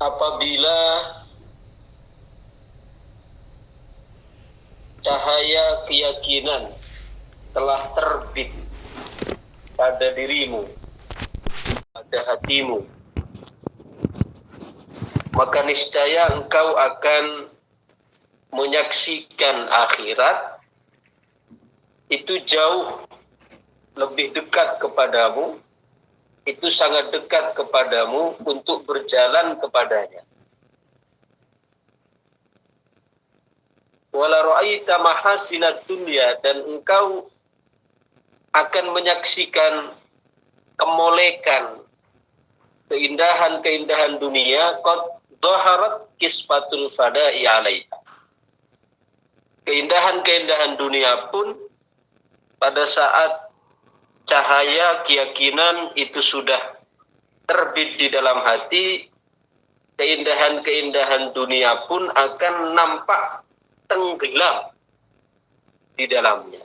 apabila cahaya keyakinan telah terbit pada dirimu, pada hatimu, maka niscaya engkau akan menyaksikan akhirat itu jauh lebih dekat kepadamu, itu sangat dekat kepadamu untuk berjalan kepadanya. Wala ra'aita mahasinad dunya, dan engkau akan menyaksikan kemolekan, keindahan-keindahan dunia, qad dhaharat kisfatul fada'i 'alaiha. Keindahan-keindahan dunia pun pada saat cahaya keyakinan itu sudah terbit di dalam hati, keindahan-keindahan dunia pun akan nampak tenggelam di dalamnya.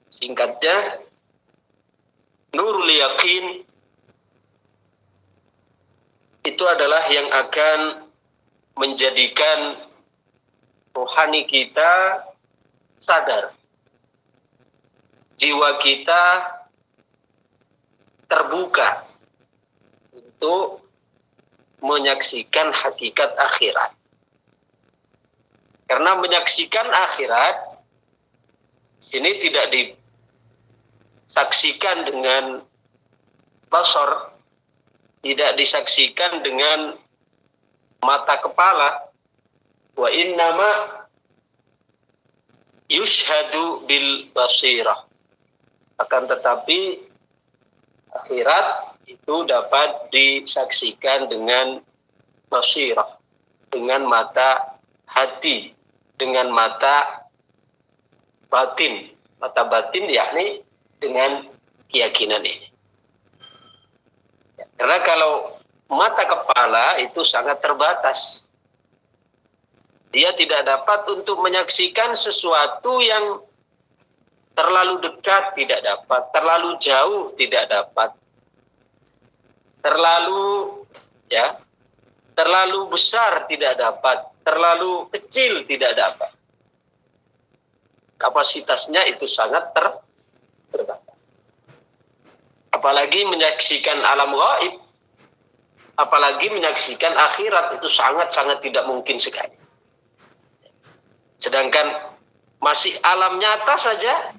Singkatnya, nurul yakin itu adalah yang akan menjadikan rohani kita sadar, jiwa kita terbuka untuk menyaksikan hakikat akhirat. Karena menyaksikan akhirat ini tidak disaksikan dengan basar, tidak disaksikan dengan mata kepala. Wa innama yushhadu bil basirah. Akan tetapi akhirat itu dapat disaksikan dengan basirah, dengan mata hati, dengan mata batin. Mata batin yakni dengan keyakinan ini. Karena kalau mata kepala itu sangat terbatas. Dia tidak dapat untuk menyaksikan sesuatu yang terlalu dekat, tidak dapat. Terlalu jauh, tidak dapat. Terlalu besar, tidak dapat. Terlalu kecil, tidak dapat. Kapasitasnya itu sangat terbatas. Apalagi menyaksikan alam gaib, apalagi menyaksikan akhirat, itu sangat-sangat tidak mungkin sekali. Sedangkan masih alam nyata saja,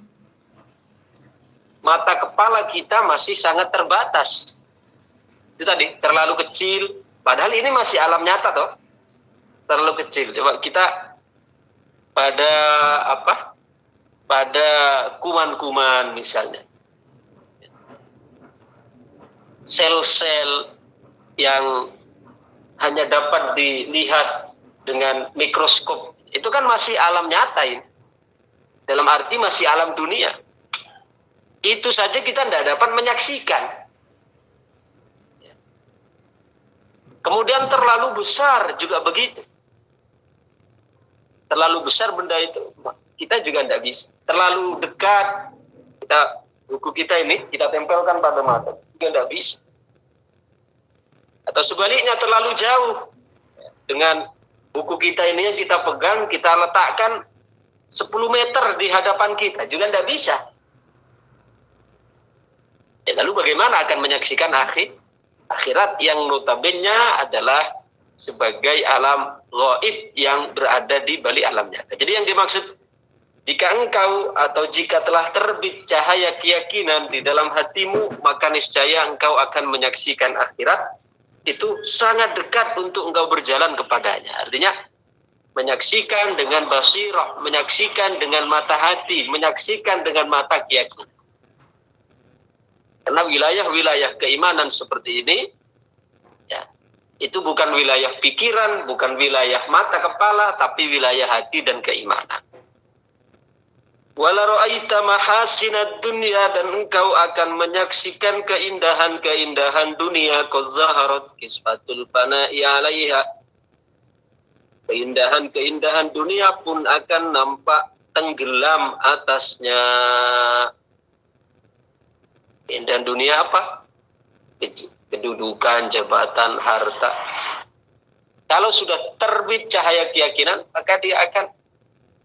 mata kepala kita masih sangat terbatas. Itu tadi, terlalu kecil, padahal ini masih alam nyata toh. Terlalu kecil. Coba kita pada kuman-kuman misalnya. Sel-sel yang hanya dapat dilihat dengan mikroskop, itu kan masih alam nyata ini. Dalam arti masih alam dunia. Itu saja kita tidak dapat menyaksikan. Kemudian terlalu besar juga begitu. Terlalu besar benda itu, kita juga tidak bisa. Terlalu dekat, buku kita ini kita tempelkan pada mata, juga tidak bisa. Atau sebaliknya terlalu jauh, dengan buku kita ini yang kita pegang, kita letakkan 10 meter di hadapan kita, juga tidak bisa. Ya, lalu bagaimana akan menyaksikan akhirat yang notabene adalah sebagai alam gaib yang berada di balik alam nyata. Jadi yang dimaksud, jika engkau atau jika telah terbit cahaya keyakinan di dalam hatimu, maka niscaya engkau akan menyaksikan akhirat itu sangat dekat untuk engkau berjalan kepadanya. Artinya menyaksikan dengan basirah, menyaksikan dengan mata hati, menyaksikan dengan mata keyakinan. Karena wilayah-wilayah keimanan seperti ini, ya, itu bukan wilayah pikiran, bukan wilayah mata kepala, tapi wilayah hati dan keimanan. Wala ra'aita mahasinad dunya, dan engkau akan menyaksikan keindahan-keindahan dunia, qad zaharat kisfatul fana'i 'alaiha. Keindahan-keindahan dunia pun akan nampak tenggelam atasnya. Keindahan dunia apa? kedudukan, jabatan, harta. Kalau sudah terbit cahaya keyakinan, maka dia akan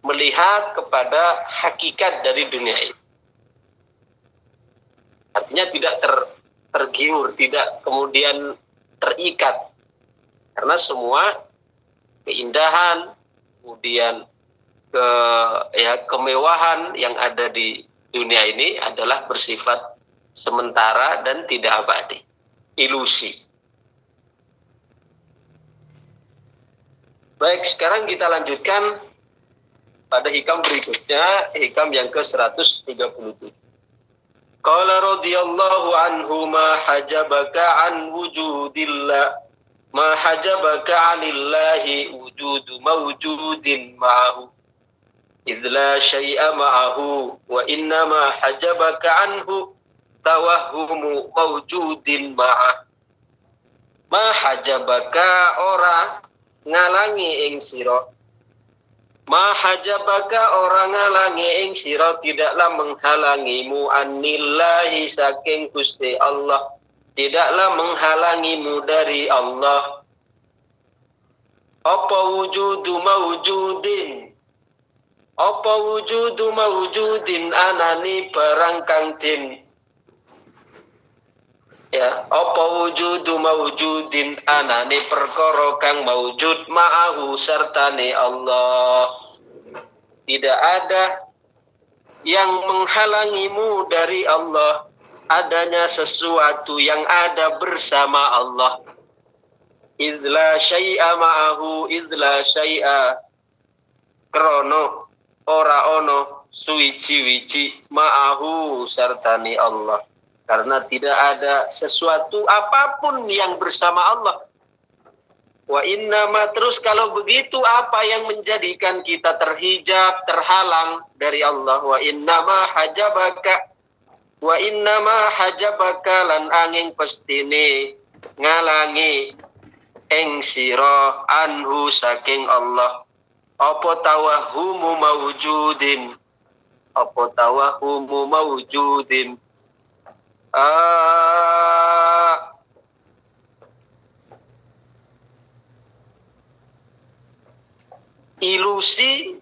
melihat kepada hakikat dari dunia ini. Artinya tidak tergiur, tidak kemudian terikat. Karena semua keindahan, kemudian kemewahan yang ada di dunia ini adalah bersifat sementara dan tidak abadi, ilusi. Baik, sekarang kita lanjutkan pada hikam berikutnya, hikam yang ke-137. Qala radhiyallahu anhu ma hajabaka an wujudillah ma hajabaka anillahi wujudu mawjudin ma'ahu idh la syai'a ma'ahu wa innama hajabaka anhu tawahhumu mawjudin ma'ah. Ma hajabaka ora ngalangi ing sira, ma hajabaka ora ngalangi ing sira, tidaklah menghalangimu anillahi saking Gusti Allah, tidaklah menghalangimu dari Allah. Apa wujudu mawjudin, apa wujudu mawjudin anani barang kang den, ya, apa wujudu mawjudin anani perkara kang mawjud ma'ahu sertane Allah. Tidak ada yang menghalangimu dari Allah, adanya sesuatu yang ada bersama Allah. Idla syai'a ma'ahu, idla syai'a krono ora ono suwiji-wiji ma'ahu sertani Allah, karena tidak ada sesuatu apapun yang bersama Allah. Wa innama, terus kalau begitu apa yang menjadikan kita terhijab, terhalang dari Allah? Wa innama hajabaka, wa innama hajabaka lan angin pestine ngalangi ing sira anhu saking Allah apa tawahumu mawjudin, apa tawahumu mawjudin, ilusi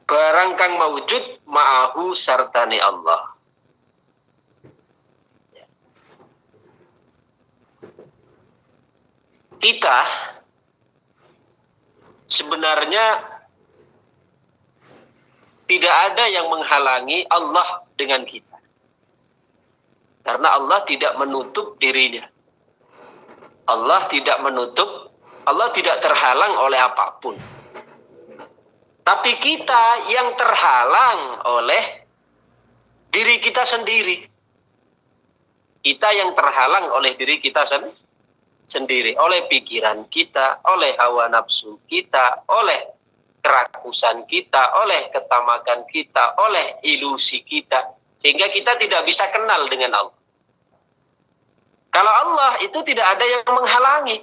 barang kang mawjud ma'ahu sartani Allah. Kita sebenarnya tidak ada yang menghalangi Allah dengan kita. Karena Allah tidak menutup dirinya. Allah tidak menutup, Allah tidak terhalang oleh apapun. Tapi kita yang terhalang oleh diri kita sendiri. Kita yang terhalang oleh diri kita sendiri. Oleh pikiran kita, oleh hawa nafsu kita, oleh kerakusan kita, oleh ketamakan kita, oleh ilusi kita. Sehingga kita tidak bisa kenal dengan Allah. Kalau Allah itu tidak ada yang menghalangi.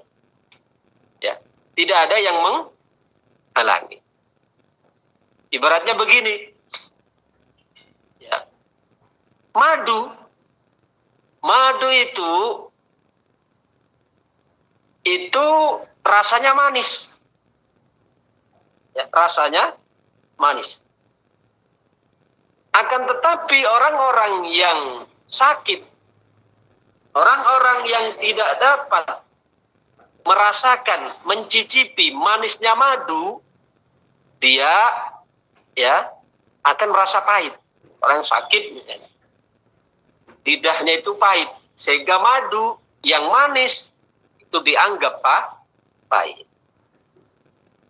Ya, tidak ada yang menghalangi. Ibaratnya begini. Ya. Madu itu rasanya manis. Ya, rasanya manis. Akan tetapi orang-orang yang sakit, orang-orang yang tidak dapat merasakan, mencicipi manisnya madu, dia ya akan merasa pahit. Orang sakit misalnya, lidahnya itu pahit, sehingga madu yang manis itu dianggap pahit.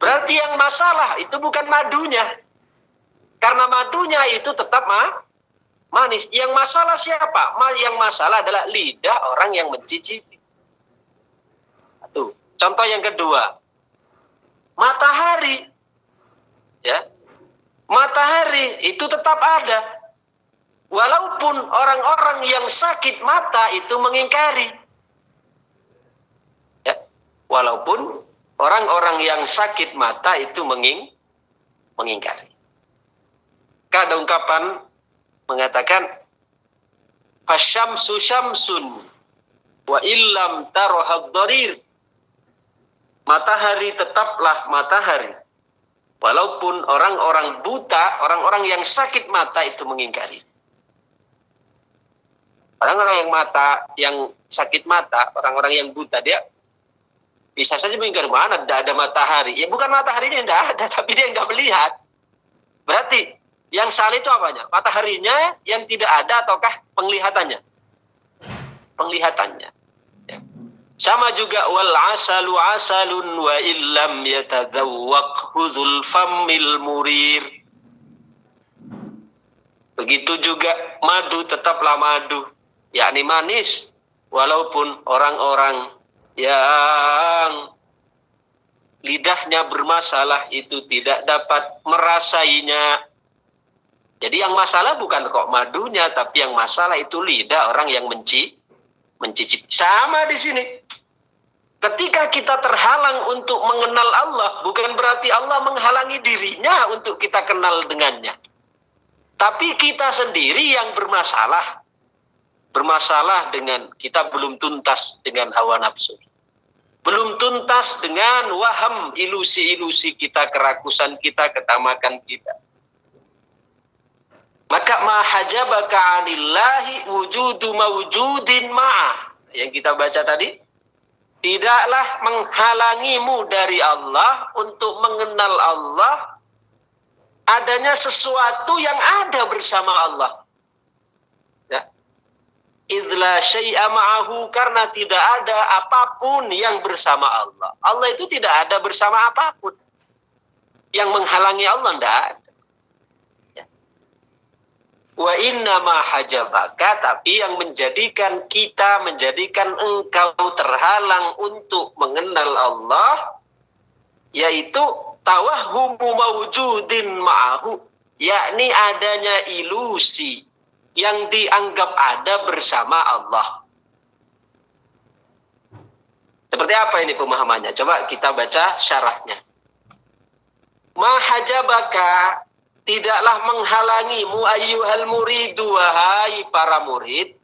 Berarti yang masalah itu bukan madunya, karena madunya itu tetap manis. Yang masalah siapa? Yang masalah adalah lidah orang yang mencicipi. Tuh, contoh yang kedua, matahari. Ya, matahari itu tetap ada, walaupun orang-orang yang sakit mata itu mengingkari. Ya, walaupun orang-orang yang sakit mata itu mengingkari. Ada ungkapan mengatakan, Fasyamsu syamsun wa illam tarahad dharir. Matahari tetaplah matahari. Walaupun orang-orang buta, orang-orang yang sakit mata itu mengingkari. Orang-orang yang sakit mata, orang-orang yang buta, dia bisa saja mengingkari, mana tidak ada matahari. Ya bukan mataharinya yang tidak ada, tapi dia nggak melihat. Berarti yang salah itu apanya? Mataharinya yang tidak ada ataukah penglihatannya? Penglihatannya. Ya. Sama juga wal asalu asalun wa illam yatadzawwaq hudzul fammil murir. Begitu juga madu tetaplah madu, yakni manis, walaupun orang-orang yang lidahnya bermasalah itu tidak dapat merasainya. Jadi yang masalah bukan kok madunya, tapi yang masalah itu lidah orang yang mencicipi. Sama di sini. Ketika kita terhalang untuk mengenal Allah, bukan berarti Allah menghalangi dirinya untuk kita kenal dengannya. Tapi kita sendiri yang bermasalah. Bermasalah dengan kita belum tuntas dengan hawa nafsu. Belum tuntas dengan waham, ilusi-ilusi kita, kerakusan kita, ketamakan kita. Maka ma hajabaka 'anillahi wujudu mawjudin ma'ah. Yang kita baca tadi, tidaklah menghalangimu dari Allah untuk mengenal Allah adanya sesuatu yang ada bersama Allah. Ya. Idla syai'a ma'ahu, karena tidak ada apapun yang bersama Allah. Allah itu tidak ada bersama apapun. Yang menghalangi Allah tidak ada. Wa inna ma hajabaka, tapi yang menjadikan engkau terhalang untuk mengenal Allah, yaitu tawahhumu mawjudin ma'ahu, yakni adanya ilusi yang dianggap ada bersama Allah. Seperti apa ini pemahamannya? Coba kita baca syarahnya. Ma hajabaka, tidaklah menghalangimu ayyuhal muridu, wahai para murid.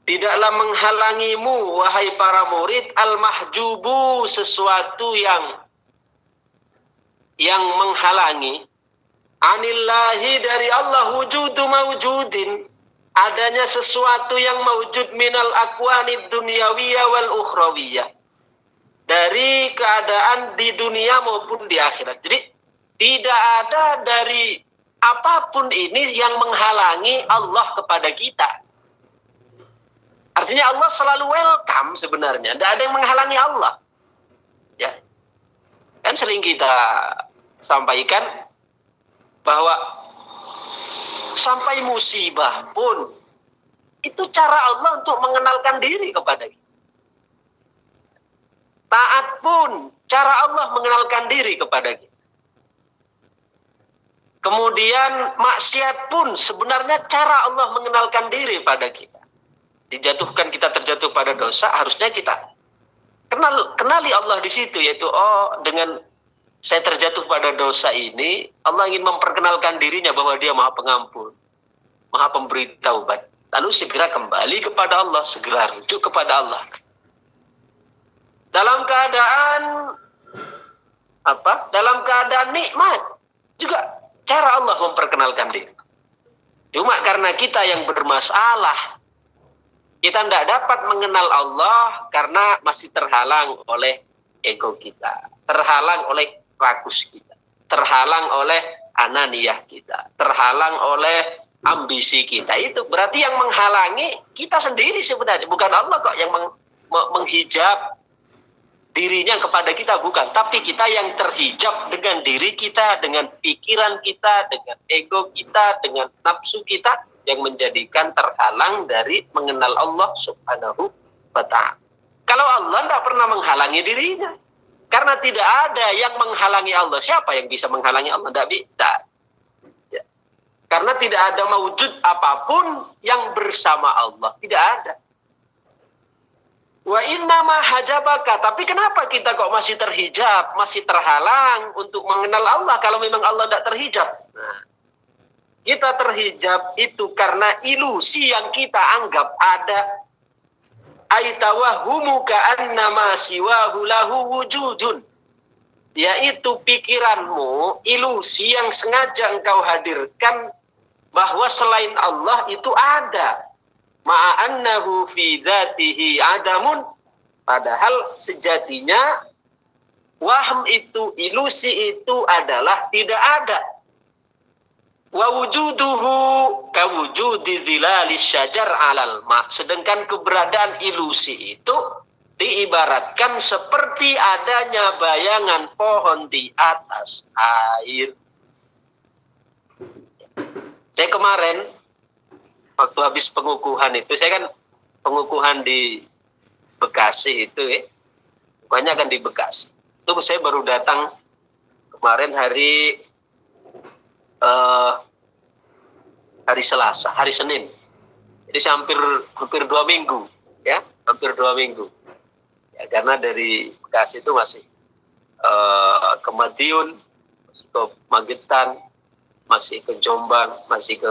Tidaklah menghalangimu, wahai para murid, al-mahjubu, sesuatu yang menghalangi, anillahi, dari Allah, wujudu mawjudin, adanya sesuatu yang mawjud minal akwanid dunyawiyah wal ukhrawiyah, dari keadaan di dunia maupun di akhirat. Jadi tidak ada dari apapun ini yang menghalangi Allah kepada kita. Artinya Allah selalu welcome sebenarnya. Tidak ada yang menghalangi Allah. Ya. Kan sering kita sampaikan bahwa sampai musibah pun itu cara Allah untuk mengenalkan diri kepada kita. Taat pun cara Allah mengenalkan diri kepada kita. Kemudian maksiat pun sebenarnya cara Allah mengenalkan diri pada kita. Dijatuhkan kita terjatuh pada dosa, harusnya kita kenali Allah di situ, yaitu dengan saya terjatuh pada dosa ini, Allah ingin memperkenalkan dirinya bahwa Dia Maha Pengampun, Maha Pemberi taubat. Lalu segera kembali kepada Allah, segera rujuk kepada Allah. Dalam keadaan nikmat juga cara Allah memperkenalkan diri. Cuma karena kita yang bermasalah, kita tidak dapat mengenal Allah karena masih terhalang oleh ego kita, terhalang oleh rakus kita, terhalang oleh ananiyah kita, terhalang oleh ambisi kita. Itu berarti yang menghalangi kita sendiri sebenarnya, bukan Allah kok yang menghijab dirinya kepada kita, bukan, tapi kita yang terhijab dengan diri kita, dengan pikiran kita, dengan ego kita, dengan nafsu kita, yang menjadikan terhalang dari mengenal Allah Subhanahu wa ta'ala. Kalau Allah tidak pernah menghalangi dirinya, karena tidak ada yang menghalangi Allah. Siapa yang bisa menghalangi Allah? Tidak bisa. Ya. Karena tidak ada mawujud apapun yang bersama Allah, tidak ada. Wa inna ma hajabaka, tapi kenapa kita kok masih terhijab, masih terhalang untuk mengenal Allah kalau memang Allah tidak terhijab? Nah, Kita terhijab itu karena ilusi yang kita anggap ada. Aitawahumu ka'annama siwahu lahu wujudun. Yaitu pikiranmu, ilusi yang sengaja engkau hadirkan bahwa selain Allah itu ada. Ma'annahu fi dzatihi adamun. Padahal sejatinya wahm itu, ilusi itu adalah tidak ada. Wa wujuduhu kawujudi zilali syajar alal ma. Sedangkan keberadaan ilusi itu diibaratkan seperti adanya bayangan pohon di atas air. Saya kemarin waktu habis pengukuhan itu, saya kan pengukuhan di Bekasi itu ya. Banyak kan di Bekasi. Itu saya baru datang kemarin hari Selasa, hari Senin. Jadi saya hampir 2 minggu, ya, hampir 2 minggu. Ya, karena dari Bekasi itu masih ke Madiun, masih ke Magetan, masih ke Jombang, masih ke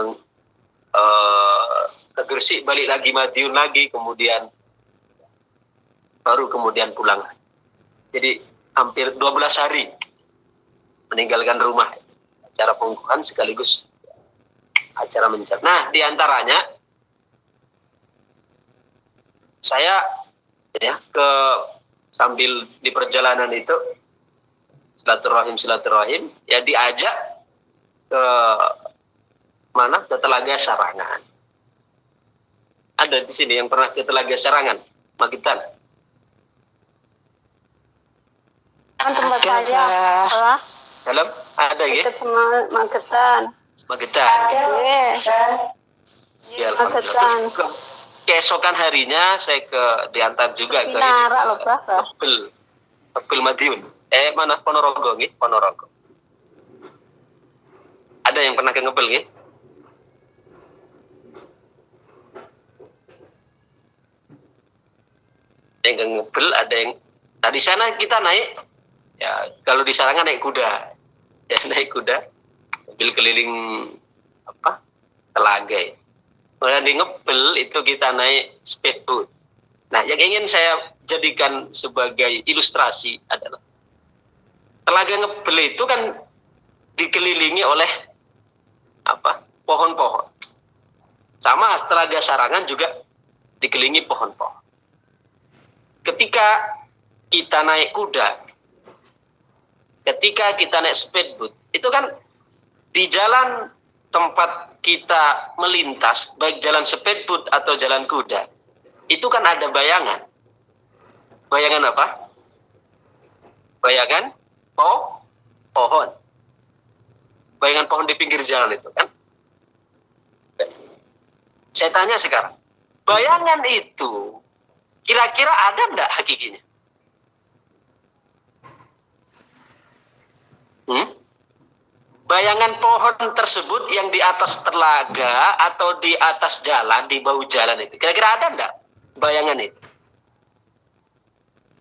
Gresik, balik lagi Madiun lagi, kemudian baru kemudian pulang. Jadi hampir 12 hari meninggalkan rumah. Acara pengukuhan sekaligus acara mencari. Nah, diantaranya saya ya sambil di perjalanan itu silaturahim ya diajak ke mana? Ke Telaga Sarangan. Ada di sini yang pernah ke Telaga Sarangan, Magetan. Tempat saya. Dalam ada ya? Dekat sama Magetan. Magetan. Iya. Ya, Magetan. Keesokan harinya saya diantar juga ke Tebel Madiun. Mana Ponorogo nih? Ponorogo. Ada yang pernah ke Ngebel nih? Yang ke Ngebel ada yang. Nah, di sana kita naik. Ya, kalau di Sarangan naik kuda. Ya, naik kuda. Sambil keliling Telaga ya. Kemudian di Ngebel itu kita naik speedboat. Nah, yang ingin saya jadikan sebagai ilustrasi adalah Telaga Ngebel itu kan dikelilingi oleh pohon-pohon. Sama Telaga Sarangan juga dikelilingi pohon-pohon. Ketika kita naik kuda, ketika kita naik speedboat, itu kan di jalan tempat kita melintas, baik jalan speedboat atau jalan kuda, itu kan ada bayangan. Bayangan apa? Bayangan pohon. Bayangan pohon di pinggir jalan itu kan. Saya tanya sekarang, bayangan itu kira-kira ada enggak hakikinya? Bayangan pohon tersebut yang di atas telaga atau di atas jalan, di bahu jalan itu, kira-kira ada enggak bayangan itu?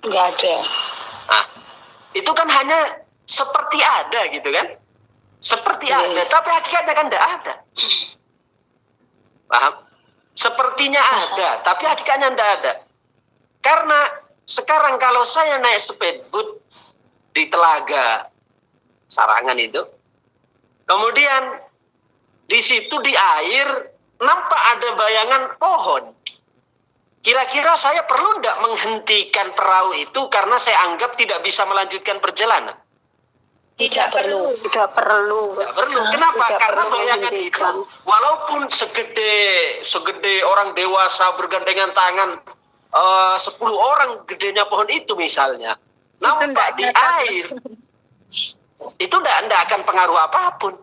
Enggak ada. Nah, itu kan hanya seperti ada gitu kan? Seperti ada, tapi hakikatnya kan enggak ada. Paham? Sepertinya ada, tapi hakikatnya enggak ada. Karena sekarang kalau saya naik speedboat di Telaga Sarangan itu, kemudian di situ di air nampak ada bayangan pohon. Kira-kira saya perlu enggak menghentikan perahu itu karena saya anggap tidak bisa melanjutkan perjalanan? Tidak perlu. Tidak perlu. Kenapa? Karena bayangan itu walaupun segede orang dewasa bergandengan tangan 10 orang gedenya pohon itu misalnya, nampak di air, itu tidak akan pengaruh apapun.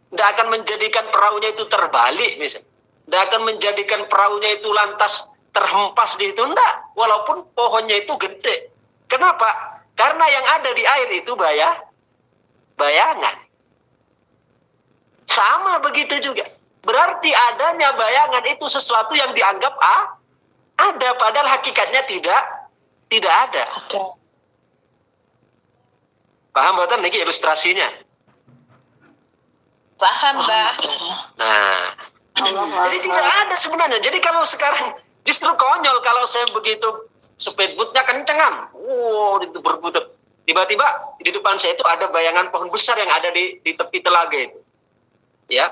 Tidak akan menjadikan perahunya itu terbalik misalnya. Tidak akan menjadikan perahunya itu lantas terhempas di itu. Tidak. Walaupun pohonnya itu gede. Kenapa? Karena yang ada di air itu bayangan. Sama begitu juga. Berarti adanya bayangan itu sesuatu yang dianggap ada. Padahal hakikatnya tidak ada. Paham buatan ini ilustrasinya? Paham, Mbak. Nah, Allah jadi tidak ada sebenarnya. Jadi kalau sekarang justru konyol kalau saya begitu speedbootnya kencengan. Wow, itu berbutut. Tiba-tiba di depan saya itu ada bayangan pohon besar yang ada di tepi telaga itu. Ya,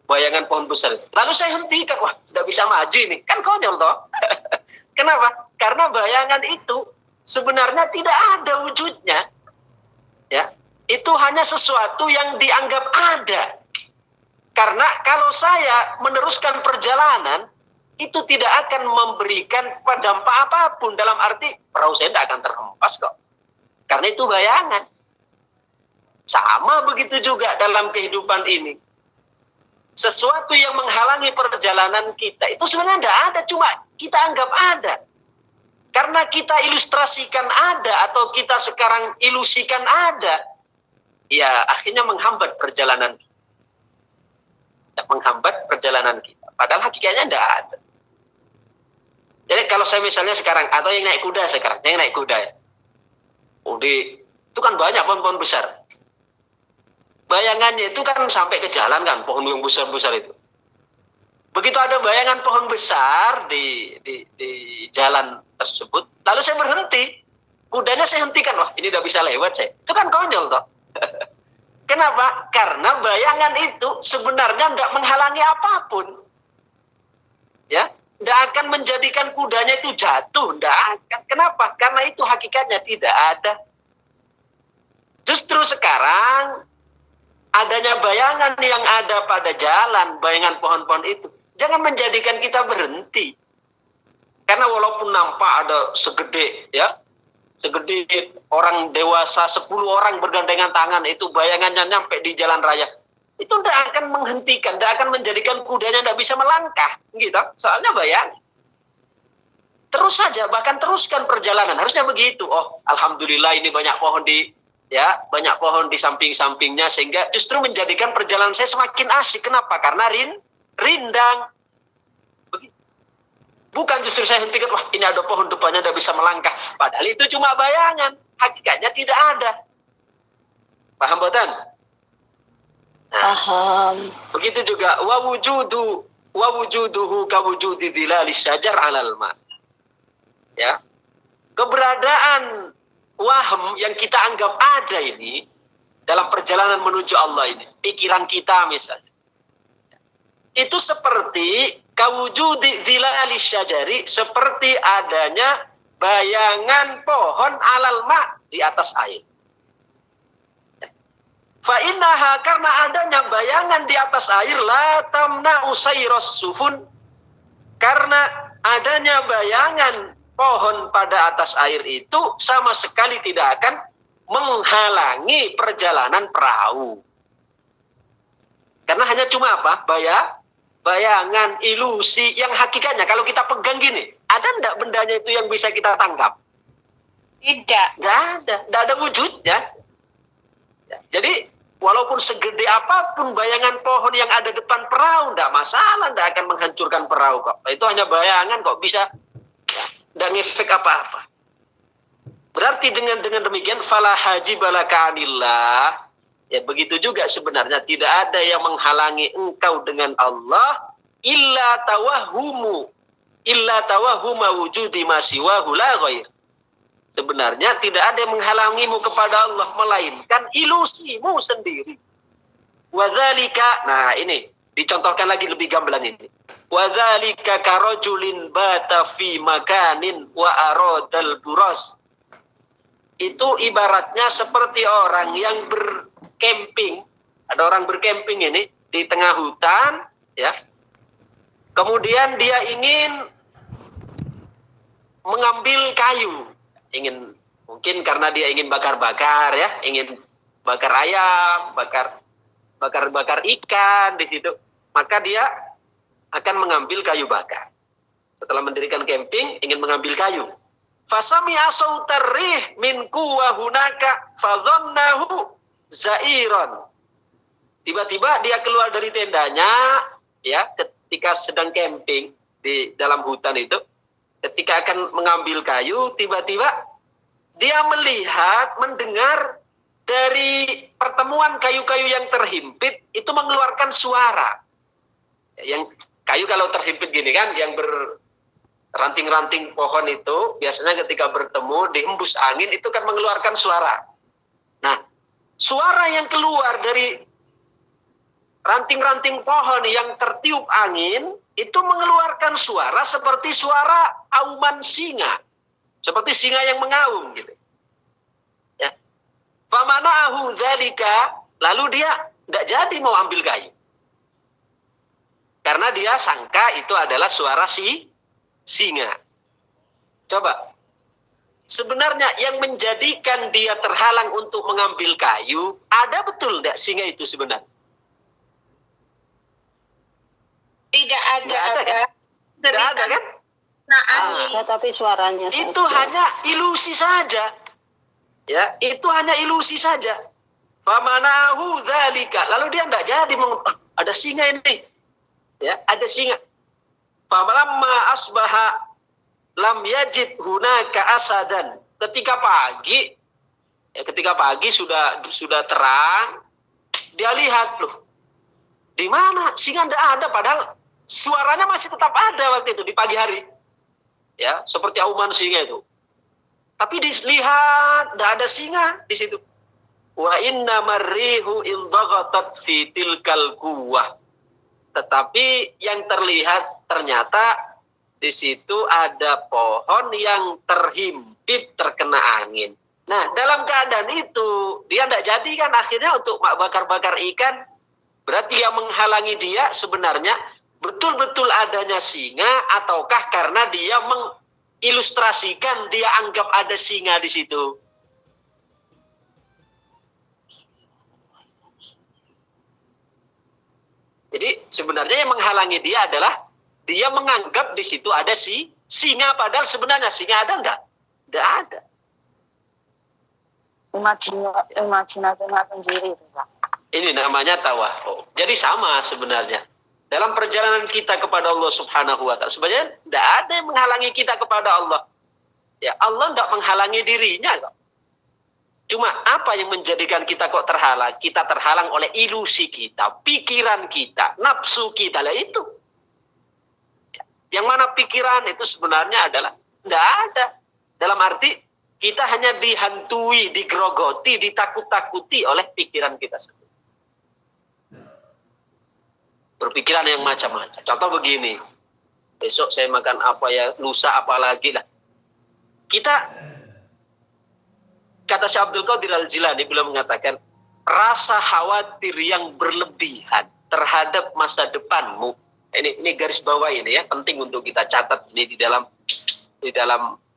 bayangan pohon besar. Lalu saya hentikan, wah tidak bisa maju ini. Kan konyol toh. Kenapa? Karena bayangan itu sebenarnya tidak ada wujudnya. Ya, itu hanya sesuatu yang dianggap ada. Karena kalau saya meneruskan perjalanan, itu tidak akan memberikan dampak apapun. Dalam arti, perahu saya tidak akan terhempas kok. Karena itu bayangan. Sama begitu juga dalam kehidupan ini. Sesuatu yang menghalangi perjalanan kita, itu sebenarnya tidak ada, cuma kita anggap ada. Karena kita ilustrasikan ada, atau kita sekarang ilusikan ada, ya akhirnya menghambat perjalanan kita. Menghambat perjalanan kita. Padahal hakikatnya tidak ada. Jadi kalau saya misalnya sekarang, atau yang naik kuda sekarang, saya naik kuda ya. Itu kan banyak pohon-pohon besar. Bayangannya itu kan sampai ke jalan kan, pohon yang besar-besar itu. Begitu ada bayangan pohon besar di jalan tersebut, lalu saya berhenti. Kudanya saya hentikan, wah ini udah bisa lewat saya. Itu kan konyol toh. Kenapa? Karena bayangan itu sebenarnya tidak menghalangi apapun. Ya, tidak akan menjadikan kudanya itu jatuh, tidak akan. Kenapa? Karena itu hakikatnya tidak ada. Justru sekarang adanya bayangan yang ada pada jalan, bayangan pohon-pohon itu, jangan menjadikan kita berhenti. Karena walaupun nampak ada segede orang dewasa 10 orang bergandengan tangan, itu bayangannya nyampe di jalan raya, itu tidak akan menghentikan, tidak akan menjadikan kudanya tidak bisa melangkah, gitu. Soalnya bayang. Terus saja, bahkan teruskan perjalanan, harusnya begitu. Oh, alhamdulillah ini banyak pohon banyak pohon di samping-sampingnya, sehingga justru menjadikan perjalanan saya semakin asik. Kenapa? Karena rindang. Begitu. Bukan justru saya hentikan, wah ini ada pohon depannya tidak bisa melangkah. Padahal itu cuma bayangan, hakikatnya tidak ada. Paham boten? Paham. Begitu juga wa wujuduhu ka wujudi dhilali syajar 'alal ma. Ya. Keberadaan wahm yang kita anggap ada ini dalam perjalanan menuju Allah ini, pikiran kita misalnya, itu seperti kawujudi zilali syajari, seperti adanya bayangan pohon alal ma, di atas air. Fa innaha, karena adanya bayangan di atas air, la tamna usairos sufun, karena adanya bayangan pohon pada atas air itu sama sekali tidak akan menghalangi perjalanan perahu. Karena hanya cuma apa? Bayangan, ilusi yang hakikatnya kalau kita pegang gini, ada enggak bendanya itu yang bisa kita tangkap? Tidak. Enggak ada wujudnya. Ya, jadi walaupun segede apapun bayangan pohon yang ada depan perahu, enggak masalah, enggak akan menghancurkan perahu kok. Itu hanya bayangan kok, bisa dan efek apa-apa. Berarti dengan demikian fala hajibalaka anillah, ya begitu juga sebenarnya tidak ada yang menghalangi engkau dengan Allah illa tawahhuma wujudi ma siwahu la ghair. Sebenarnya tidak ada yang menghalangimu kepada Allah melainkan ilusimu sendiri. Wadzalika, nah ini dicontohkan lagi lebih gamblang ini. Wadzalika karajulin bata fi makanin wa aradal buras. Itu ibaratnya seperti orang yang berkemping. Ada orang berkemping ini di tengah hutan, ya. Kemudian dia ingin mengambil kayu. Mungkin karena dia ingin bakar-bakar, ya, ingin bakar ayam, bakar ikan di situ. Maka dia akan mengambil kayu bakar. Setelah mendirikan camping, ingin mengambil kayu. Fasami'a sautar rih min kuwa hunaka fadhannahu zairan. Tiba-tiba dia keluar dari tendanya, ya, ketika sedang camping di dalam hutan itu, ketika akan mengambil kayu, tiba-tiba dia mendengar dari pertemuan kayu-kayu yang terhimpit itu mengeluarkan suara. Yang kayu kalau terhimpit gini kan, yang ranting-ranting pohon itu biasanya ketika bertemu dihembus angin itu kan mengeluarkan suara. Nah, suara yang keluar dari ranting-ranting pohon yang tertiup angin itu mengeluarkan suara seperti suara auman singa, seperti singa yang mengaum gitu. Ya. Famana'ahu dzalika, lalu dia tidak jadi mau ambil kayu. Karena dia sangka itu adalah suara singa. Coba. Sebenarnya yang menjadikan dia terhalang untuk mengambil kayu, ada betul tidak singa itu sebenarnya? Tidak ada. Tidak ada kan? Tidak ada kan? Nah, angin. Ya, tapi suaranya Itu saja. hanya ilusi saja. Ya, itu hanya ilusi saja. Famanahu dzalika. Lalu dia tidak jadi ada singa ini. Ya, ada singa. Falamma asbaha lam yajid hunaka asadan. Ketika pagi sudah terang, dia lihat loh. Di mana singa tidak ada, padahal suaranya masih tetap ada waktu itu di pagi hari. Ya, seperti auman singa itu. Tapi dilihat tidak ada singa di situ. Wa inna marrihu indaghatat fi tilkal quwwah. Tetapi yang terlihat ternyata di situ ada pohon yang terhimpit terkena angin. Nah, dalam keadaan itu dia tidak jadi kan akhirnya untuk bakar-bakar ikan. Berarti yang menghalangi dia sebenarnya betul-betul adanya singa ataukah karena dia mengilustrasikan dia anggap ada singa di situ. Jadi sebenarnya yang menghalangi dia adalah dia menganggap di situ ada singa, padahal sebenarnya singa ada enggak? Enggak ada. Imajinasinya sendiri itu, Pak. Ini namanya tawahum. Jadi sama sebenarnya. Dalam perjalanan kita kepada Allah Subhanahu wa ta'ala, sebenarnya enggak ada yang menghalangi kita kepada Allah. Ya, Allah enggak menghalangi dirinya kok. Cuma apa yang menjadikan kita kok terhalang? Kita terhalang oleh ilusi kita, pikiran kita, nafsu kita lah itu. Yang mana pikiran itu sebenarnya adalah tidak ada. Dalam arti kita hanya dihantui, digerogoti, ditakut-takuti oleh pikiran kita sendiri. Berpikiran yang macam-macam. Contoh begini, besok saya makan apa ya, lusa apa lagi lah. Kata Syekh Abdul Qadir Al-Jilani beliau mengatakan rasa khawatir yang berlebihan terhadap masa depanmu. Ini garis bawah ini ya, penting untuk kita catat ini di dalam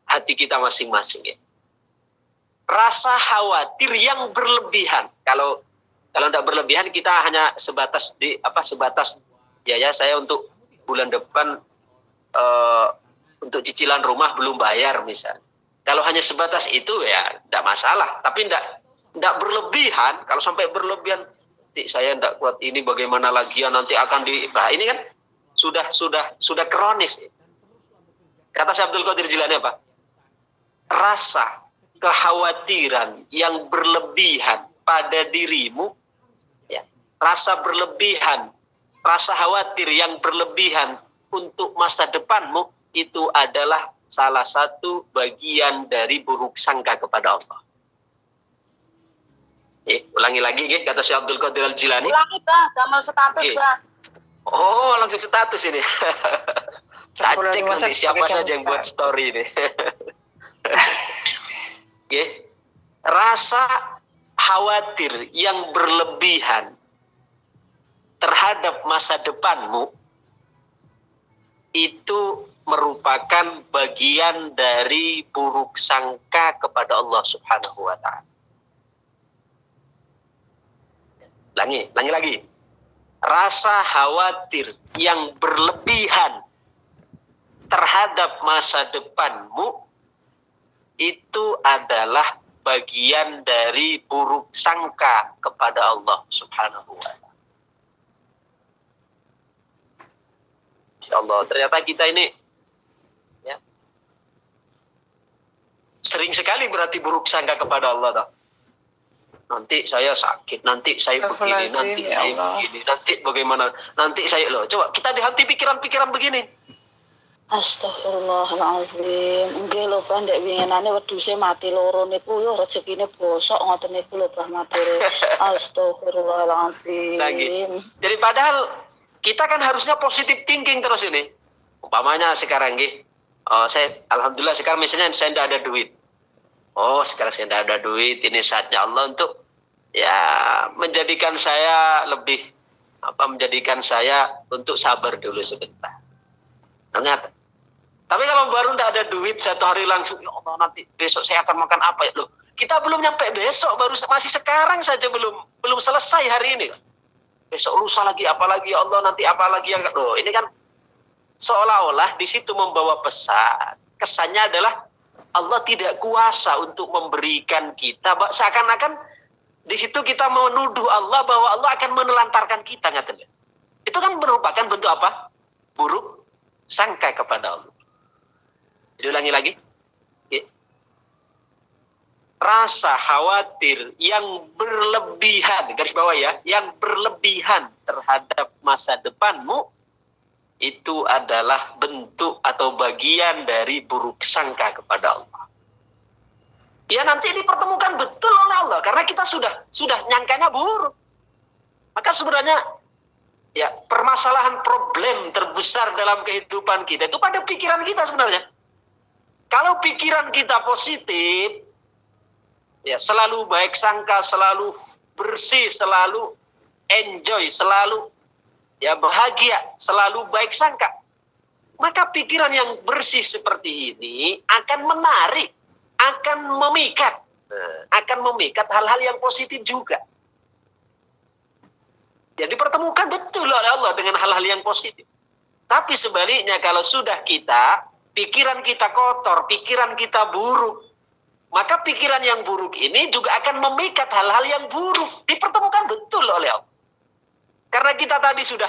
hati kita masing-masing ya. Rasa khawatir yang berlebihan. Kalau tidak berlebihan kita hanya sebatas ya saya untuk bulan depan untuk cicilan rumah belum bayar misalnya. Kalau hanya sebatas itu ya tidak masalah, tapi tidak berlebihan. Kalau sampai berlebihan, saya tidak kuat ini bagaimana lagi ya nanti akan ini kan sudah kronis. Kata Syekh Abdul Qadir Jilani apa? Rasa kekhawatiran yang berlebihan pada dirimu, ya, rasa berlebihan, rasa khawatir yang berlebihan untuk masa depanmu itu adalah salah satu bagian dari buruk sangka kepada Allah. Ulangi lagi kata Syekh Abdul Qadir Al-Jilani. Ulangi, Pak, sama status, Pak. Oh, langsung status ini. Tak cek nanti siapa saja yang buat story ini. Rasa khawatir yang berlebihan terhadap masa depanmu itu merupakan bagian dari buruk sangka kepada Allah Subhanahu wa ta'ala. Langi lagi. Rasa khawatir yang berlebihan terhadap masa depanmu itu adalah bagian dari buruk sangka kepada Allah Subhanahu wa ta'ala. Insyaallah, ternyata kita ini ya, sering sekali berarti buruk sangka kepada Allah. nanti saya sakit, nanti saya begini, nanti saya begini, nanti bagaimana, nanti saya loh. Coba kita di hati pikiran-pikiran begini. Astagfirullahalazim. Nggih lho Pak, ndek winginane wedhuse mati loro niku yo rezekine bosok ngoten niku lho Pak mature. Astagfirullahalazim. Jadi padahal kita kan harusnya positive thinking terus ini. Umpamanya sekarang nggih, saya alhamdulillah sekarang misalnya saya tidak ada duit. Oh, sekarang saya tidak ada duit, ini saatnya Allah untuk ya menjadikan saya lebih menjadikan saya untuk sabar dulu sebentar. Ternyata. Tapi kalau baru tidak ada duit satu hari langsung, ya Allah nanti besok saya akan makan apa ya? Loh, kita belum nyampe besok, baru masih sekarang saja belum selesai hari ini. Besok lusa lagi apa lagi ya Allah, nanti apa lagi yang loh, ini kan seolah-olah di situ membawa pesan. Kesannya adalah Allah tidak kuasa untuk memberikan kita, seakan-akan di situ kita menuduh Allah bahwa Allah akan menelantarkan kita, ngaten. Itu kan merupakan bentuk apa? Buruk sangka kepada Allah. Diulangi lagi. Rasa khawatir yang berlebihan, garis bawah ya, yang berlebihan terhadap masa depanmu, itu adalah bentuk atau bagian dari buruk sangka kepada Allah. Ya nanti dipertemukan betul oleh Allah, karena kita sudah nyangkanya buruk. Maka sebenarnya ya permasalahan problem terbesar dalam kehidupan kita itu pada pikiran kita sebenarnya. Kalau pikiran kita positif, ya selalu baik sangka, selalu bersih, selalu enjoy, selalu ya bahagia, selalu baik sangka, maka pikiran yang bersih seperti ini akan menarik, akan memikat hal-hal yang positif juga. Jadi pertemukan betul oleh Allah dengan hal-hal yang positif. Tapi sebaliknya kalau sudah pikiran kita kotor, pikiran kita buruk, maka pikiran yang buruk ini juga akan memikat hal-hal yang buruk. Dipertemukan betul oleh Allah. Karena kita tadi sudah,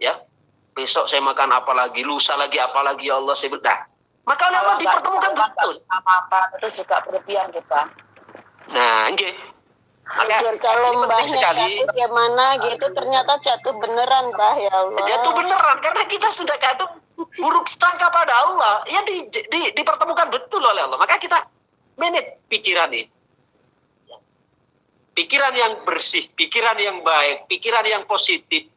ya, besok saya makan apa lagi, lusa lagi apa lagi ya Allah, saya bilang. Maka oleh Allah dipertemukan betul. Apa itu juga berlebihan kita. Nah, nggih. Maka kalau mbahnya sekali jatuh gimana gitu, ternyata jatuh beneran Mbah, ya Allah. Jatuh beneran karena kita sudah kadung buruk sangka pada Allah. Ya dipertemukan betul oleh Allah. Maka kita manage pikiran ini. Pikiran yang bersih, pikiran yang baik, pikiran yang positif,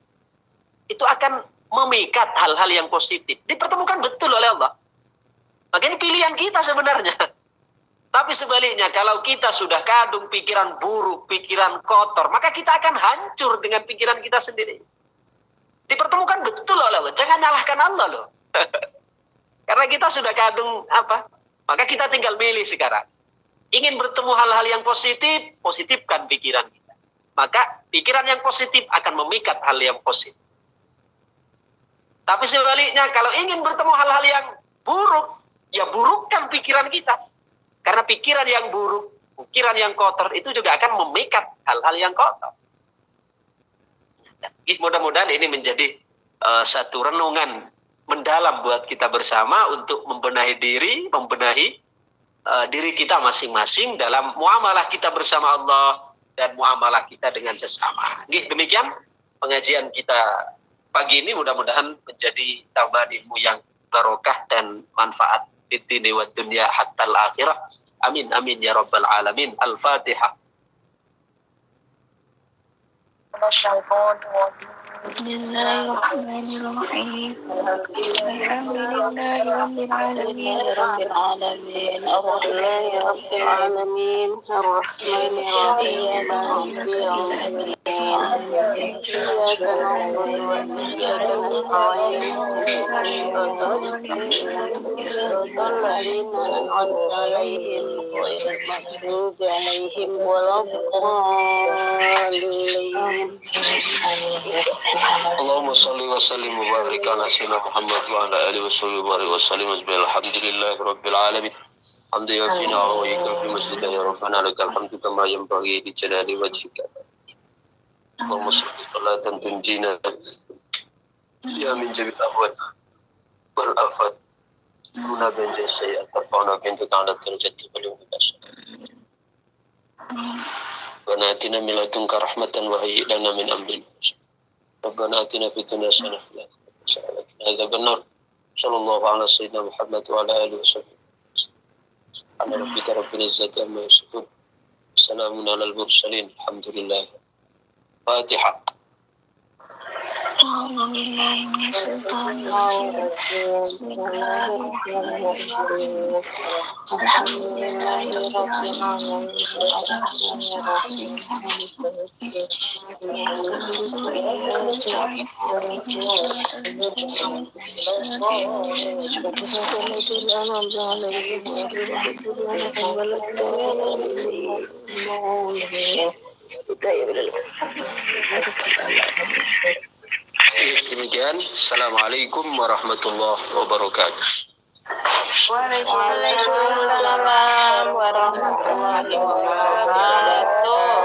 itu akan memikat hal-hal yang positif. Dipertemukan betul oleh Allah. Maka ini pilihan kita sebenarnya. Tapi sebaliknya, kalau kita sudah kadung pikiran buruk, pikiran kotor, maka kita akan hancur dengan pikiran kita sendiri. Dipertemukan betul oleh Allah. Jangan nyalahkan Allah loh. Karena kita sudah kadung maka kita tinggal milih sekarang. Ingin bertemu hal-hal yang positif, positifkan pikiran kita. Maka pikiran yang positif akan memikat hal yang positif. Tapi sebaliknya, kalau ingin bertemu hal-hal yang buruk, ya burukkan pikiran kita. Karena pikiran yang buruk, pikiran yang kotor itu juga akan memikat hal-hal yang kotor. Mudah-mudahan ini menjadi satu renungan mendalam buat kita bersama untuk membenahi diri kita masing-masing dalam muamalah kita bersama Allah dan muamalah kita dengan sesama. Demikian pengajian kita pagi ini, mudah-mudahan menjadi tambahan ilmu yang barokah dan manfaat di dunia wa dunya hatta al-akhirah. Amin amin ya rabbal alamin. Al-Fatihah. Bismillahirrahmanirrahim. Alhamdulillahi rabbil alamin. Rabbil alamin. Alhamdulillahi rabbil alamin. Ar-Rahmanir Rahim. Iyyaka na'budu wa iyyaka nasta'in. Siratal ladzina an'amta 'alaihim ghairil maghdubi 'alaihim waladdallin. Allahumma salli wa sallim wa barik ala sayyidina Muhammad wa ala alihi wa sahbihi wa sallim. Alhamdulillahi rabbil alamin. Hamdan yafina wa yukafi masjidah ya rabbana lakal hamdu kama yanbaghi li jalali wajhika. Allahumma salli salatan tunjina ya min jami'il ahwal wal afat. Guna bin jasayat tarfa'una bin ta'ala darajati wal yawmi. Rabbana atina min ladunka rahmatan wa hayyi' lana min amrina Rabbana atina fid dunya hasanah wa fil akhirati hasanah wa qina adzabannar. Sallallahu ala sayyidina Muhammad wa ala alihi washabbihi. Subhana rabbika rabbil izzati amma yasifun. Salamun alal mursalin. Alhamdulillah. Fatihah. أعوذ بالله من الشيطان الرجيم بسم الله الرحمن الرحيم الحمد لله رب العالمين الرحمن الرحيم مالك يوم الدين إياك نعبد وإياك نستعين اهدنا الصراط المستقيم صراط الذين أنعمت Demikian. Assalamualaikum warahmatullahi wabarakatuh. Waalaikumsalam warahmatullahi wabarakatuh.